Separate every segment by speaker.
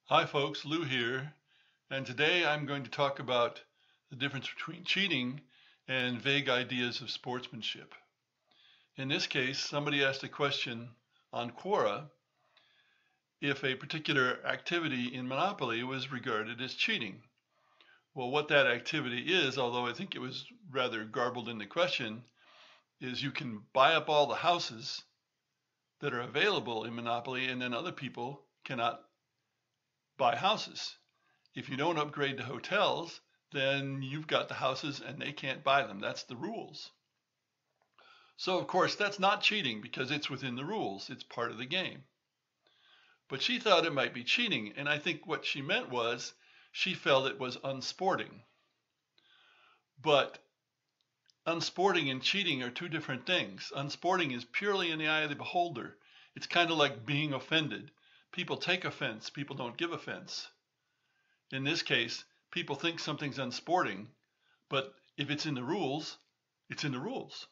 Speaker 1: Hi folks, Lou here, and today I'm going to talk about the difference between cheating and vague ideas of sportsmanship. In this case, somebody asked a question on Quora if a particular activity in Monopoly was regarded as cheating. Well, what that activity is, although I think it was rather garbled in the question, is you can buy up all the houses that are available in Monopoly, and then other people cannot buy houses. If you don't upgrade to hotels, then you've got the houses and they can't buy them. That's the rules. So of course that's not cheating because it's within the rules. It's part of the game. But she thought it might be cheating, and I think what she meant was she felt it was unsporting. But unsporting and cheating are two different things. Unsporting is purely in the eye of the beholder. It's kind of like being offended. People take offense, people don't give offense. In this case, people think something's unsporting, but if it's in the rules, it's in the rules.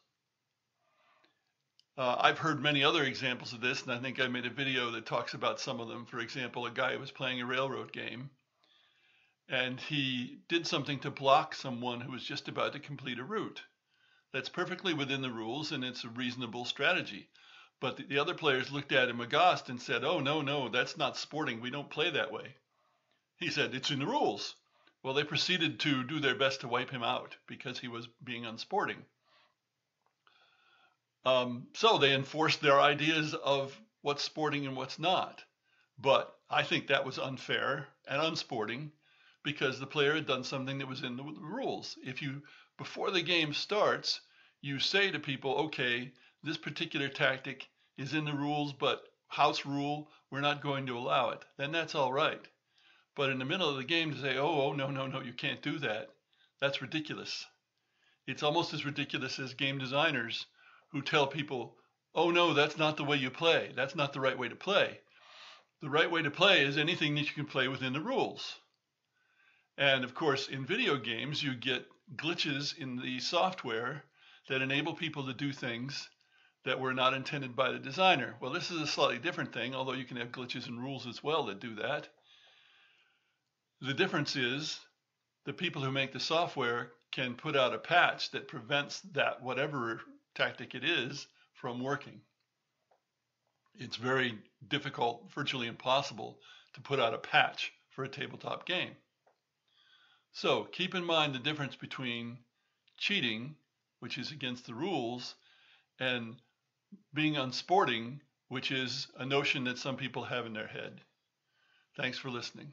Speaker 1: I've heard many other examples of this, and I think I made a video that talks about some of them. For example, a guy was playing a railroad game, and he did something to block someone who was just about to complete a route. That's perfectly within the rules, and it's a reasonable strategy. But the other players looked at him aghast and said, "Oh, no, that's not sporting. We don't play that way." He said, "It's in the rules." Well, they proceeded to do their best to wipe him out because he was being unsporting. So they enforced their ideas of what's sporting and what's not. But I think that was unfair and unsporting because the player had done something that was in the rules. If you, before the game starts, you say to people, okay, this particular tactic is in the rules, but house rule, we're not going to allow it, then that's all right. But in the middle of the game to say, oh, no, you can't do that, that's ridiculous. It's almost as ridiculous as game designers who tell people, oh no, that's not the way you play. That's not the right way to play. The right way to play is anything that you can play within the rules. And of course, in video games, you get glitches in the software that enable people to do things that were not intended by the designer. Well, this is a slightly different thing, although you can have glitches in rules as well that do that. The difference is the people who make the software can put out a patch that prevents that, whatever tactic it is, from working. It's very difficult, virtually impossible, to put out a patch for a tabletop game. So keep in mind the difference between cheating, which is against the rules, and being unsporting, which is a notion that some people have in their head. Thanks for listening.